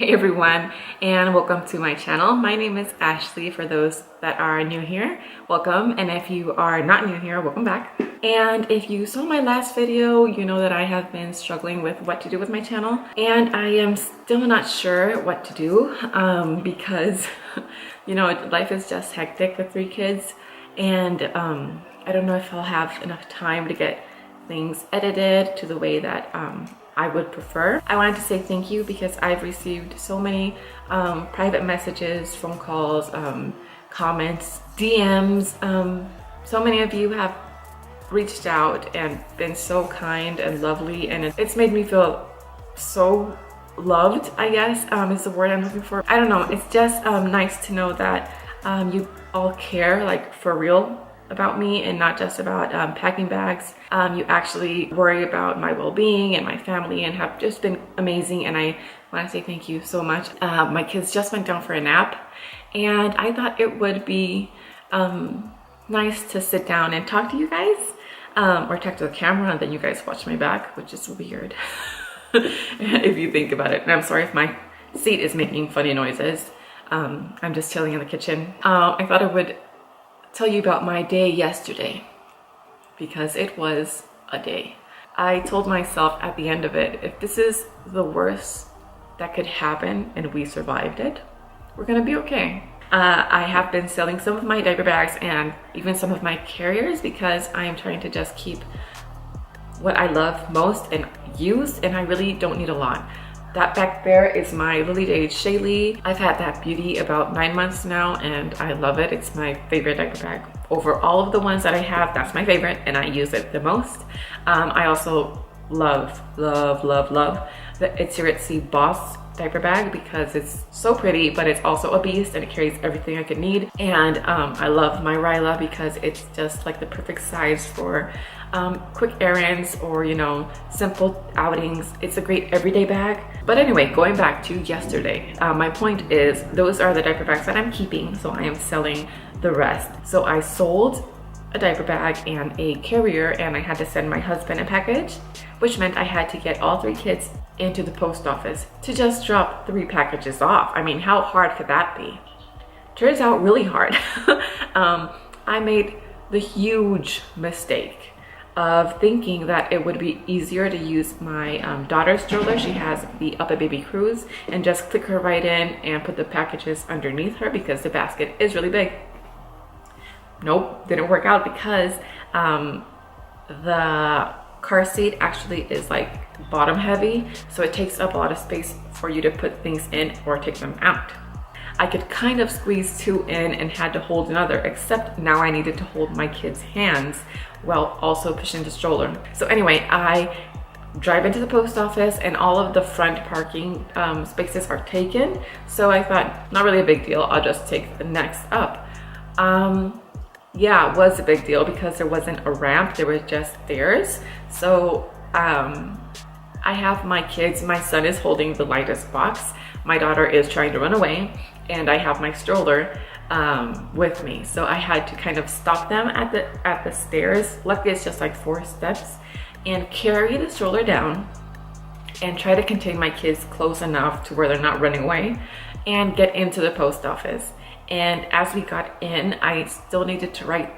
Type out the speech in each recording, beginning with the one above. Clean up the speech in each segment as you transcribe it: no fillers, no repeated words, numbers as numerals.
Hey everyone, and welcome to my channel. My name is Ashley. For those that are new here, welcome, and if you are not new here, welcome back. And if you saw my last video, you know that I have been struggling with what to do with my channel, and I am still not sure what to do because you know, life is just hectic with 3 kids, and I don't know if I'll have enough time to get things edited to the way that I would prefer. I wanted to say thank you because I've received so many private messages, phone calls, comments, DMs. So many of you have reached out and been so kind and lovely, and it's made me feel so loved, I guess, is the word I'm looking for. I don't know, it's just nice to know that you all care, like, for real about me and not just about packing bags. You actually worry about my well-being and my family and have just been amazing, and I want to say thank you so much. My kids just went down for a nap, and I thought it would be nice to sit down and talk to you guys, or talk to the camera and then you guys watch my back, which is weird if you think about it. And I'm sorry if my seat is making funny noises. I'm just chilling in the kitchen. I thought I would tell you about my day yesterday because it was a day. I told myself at the end of it, if this is the worst that could happen and we survived it, we're gonna be okay. I have been selling some of my diaper bags and even some of my carriers because I am trying to just keep what I love most and use, and I really don't need a lot. That back there is my Lily Jade Shaylee. I've had that beauty about 9 months now and I love it. It's my favorite diaper bag. Over all of the ones that I have, that's my favorite and I use it the most. I also love the Itsy Ritsy Boss diaper bag because it's so pretty, but it's also a beast and it carries everything I could need. And I love my Ryla because it's just like the perfect size for quick errands or, you know, simple outings. It's a great everyday bag. But anyway, going back to yesterday, my point is those are the diaper bags that I'm keeping, so I am selling the rest. So I sold a diaper bag and a carrier, and I had to send my husband a package, which meant I had to get all 3 kids into the post office to just drop 3 packages off. I mean, how hard could that be? Turns out really hard. I made the huge mistake of thinking that it would be easier to use my daughter's stroller. She has the Up a Baby Cruise, and just click her right in and put the packages underneath her because the basket is really big. Nope, didn't work out because the car seat actually is like bottom heavy, so it takes up a lot of space for you to put things in or take them out. I could kind of squeeze 2 in and had to hold another, except now I needed to hold my kids' hands while also pushing the stroller. So anyway, I drive into the post office and all of the front parking spaces are taken. So I thought, not really a big deal, I'll just take the next up. Yeah, it was a big deal because there wasn't a ramp, there was just stairs. So I have my kids, my son is holding the lightest box, my daughter is trying to run away, and I have my stroller with me. So I had to kind of stop them at the stairs. Luckily it's just like 4 steps, and carry the stroller down and try to contain my kids close enough to where they're not running away and get into the post office. And as we got in, I still needed to write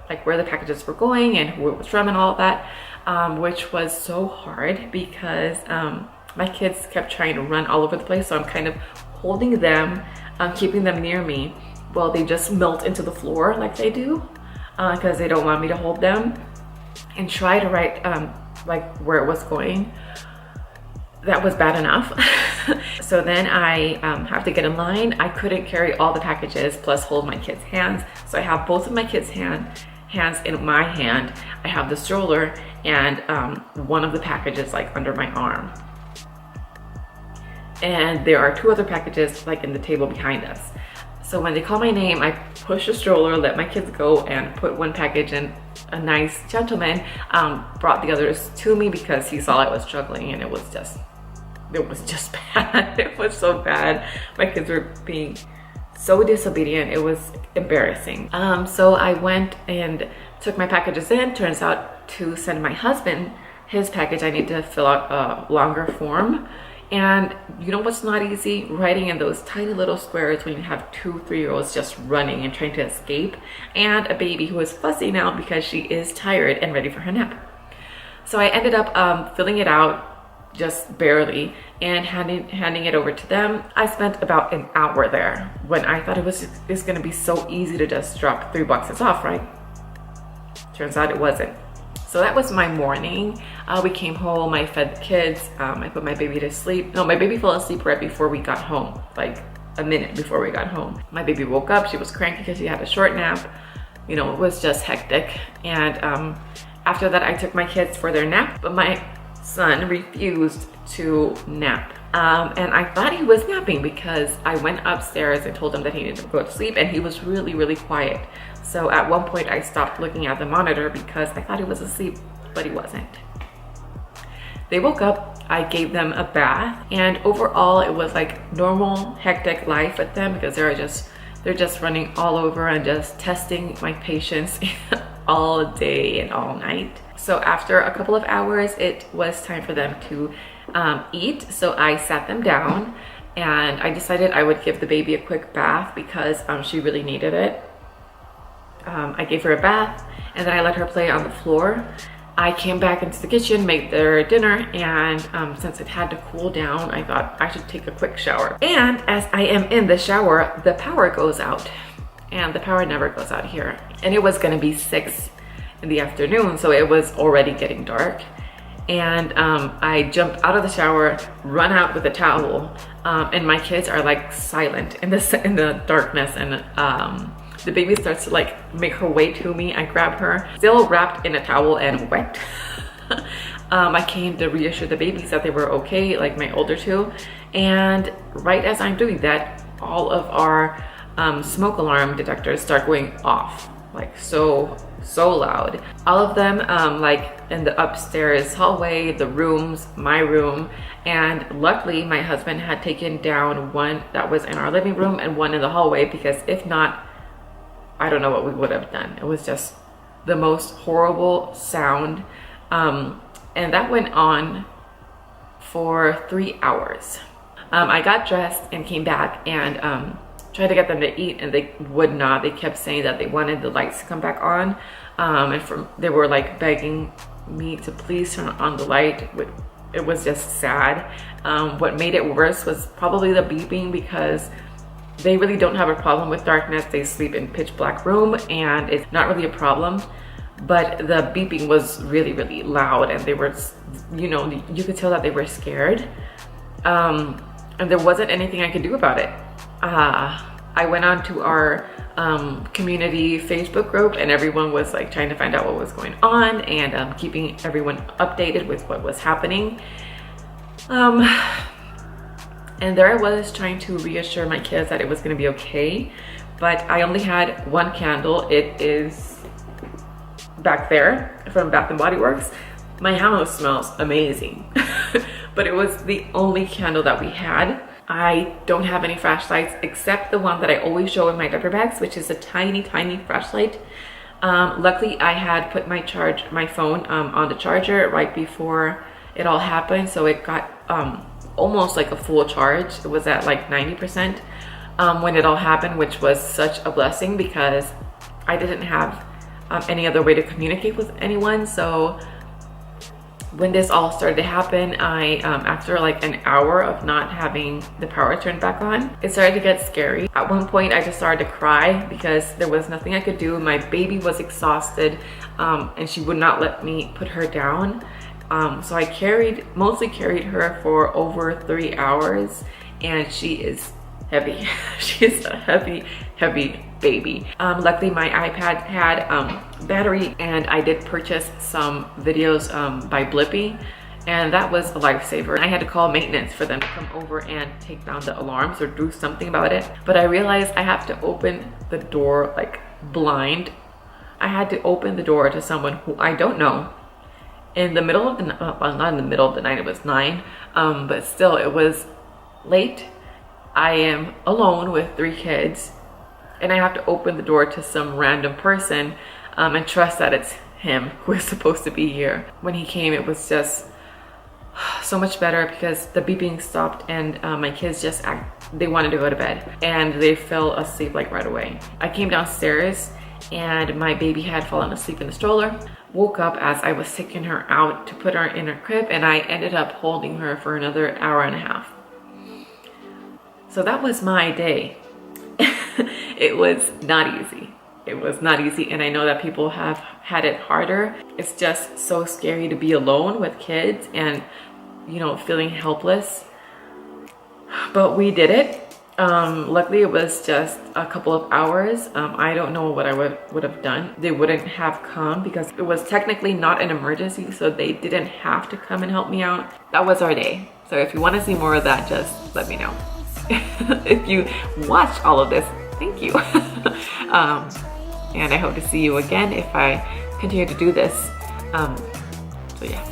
like where the packages were going and who it was from and all of that, which was so hard because my kids kept trying to run all over the place. So I'm kind of holding them, keeping them near me while they just melt into the floor like they do because they don't want me to hold them, and try to write like where it was going. That was bad enough. So then I have to get in line. I couldn't carry all the packages plus hold my kids' hands. So I have both of my kids' hands in my hand. I have the stroller and one of the packages like under my arm. And there are 2 other packages like in the table behind us. So when they call my name, I push the stroller, let my kids go, and put one package in. A nice gentleman brought the others to me because he saw I was struggling, and it was just bad. It was so bad. My kids were being so disobedient. It was embarrassing. So I went and took my packages in. Turns out to send my husband his package, I need to fill out a longer form, And you know what's not easy? Writing in those tiny little squares when you have 2 3-year-olds just running and trying to escape, and a baby who is fussy now because she is tired and ready for her nap. So I ended up filling it out just barely and handing it over to them. I spent about an hour there when I thought it's going to be so easy to just drop 3 boxes off, right? Turns out it wasn't. So that was my morning. We came home, I fed the kids, I put my baby to sleep. No, my baby fell asleep right before we got home, like a minute before we got home. My baby woke up, she was cranky because she had a short nap. You know, it was just hectic. And after that, I took my kids for their nap, but my son refused to nap. And I thought he was napping because I went upstairs and told him that he needed to go to sleep, and he was really, really quiet. So at one point I stopped looking at the monitor because I thought he was asleep, but he wasn't. They woke up, I gave them a bath, and overall it was like normal, hectic life with them because they're just running all over and just testing my patience all day and all night. So after a couple of hours, it was time for them to eat. So I sat them down and I decided I would give the baby a quick bath because she really needed it. I gave her a bath and then I let her play on the floor. I came back into the kitchen, made their dinner, and since it had to cool down, I thought I should take a quick shower. And as I am in the shower, the power goes out, and the power never goes out here. And it was gonna be 6 in the afternoon, so it was already getting dark. And I jumped out of the shower, run out with a towel, and my kids are like silent in the darkness, and the baby starts to like make her way to me. I grab her, still wrapped in a towel and wet. I came to reassure the babies that they were okay, like my older 2. And right as I'm doing that, all of our smoke alarm detectors start going off, like so loud. All of them like in the upstairs hallway, the rooms, my room. And luckily my husband had taken down one that was in our living room and one in the hallway, because if not, I don't know what we would have done. It was just the most horrible sound. And that went on for 3 hours. I got dressed and came back and tried to get them to eat, and they would not. They kept saying that they wanted the lights to come back on. They were like begging me to please turn on the light. It was just sad. What made it worse was probably the beeping, because they really don't have a problem with darkness. They sleep in pitch black room and it's not really a problem, but the beeping was really, really loud, and they were, you know, you could tell that they were scared. And there wasn't anything I could do about it. I went on to our community Facebook group, and everyone was like trying to find out what was going on and keeping everyone updated with what was happening. And there I was trying to reassure my kids that it was going to be okay, but I only had one candle. It is back there from Bath & Body Works. My house smells amazing, but it was the only candle that we had. I don't have any flashlights except the one that I always show in my diaper bags, which is a tiny, tiny flashlight. Luckily, I had put my phone on the charger right before it all happened, so it got almost like a full charge. It was at like 90% when it all happened, which was such a blessing because I didn't have any other way to communicate with anyone. So when this all started to happen, I after like an hour of not having the power turned back on, it started to get scary. At one point I just started to cry because there was nothing I could do. My baby was exhausted and she would not let me put her down. So I mostly carried her for over 3 hours, and she is heavy. She is a heavy, heavy baby. Luckily my iPad had battery, and I did purchase some videos by Blippi, and that was a lifesaver. I had to call maintenance for them to come over and take down the alarms or do something about it. But I realized I have to open the door like blind. I had to open the door to someone who I don't know in the middle of the night. Well, not in the middle of the night, it was 9, but still it was late. I am alone with 3 kids, and I have to open the door to some random person and trust that it's him who is supposed to be here. When he came, it was just so much better because the beeping stopped and my kids just they wanted to go to bed and they fell asleep like right away. I came downstairs and my baby had fallen asleep in the stroller. Woke up as I was taking her out to put her in her crib, and I ended up holding her for another hour and a half. So that was my day. It was not easy. It was not easy, and I know that people have had it harder. It's just so scary to be alone with kids and, you know, feeling helpless. But we did it. Luckily it was just a couple of hours. I don't know what I would have done. They wouldn't have come because it was technically not an emergency, so they didn't have to come and help me out. That was our day. So if you want to see more of that, just let me know. If you watched all of this, thank you. And I hope to see you again if I continue to do this. So yeah.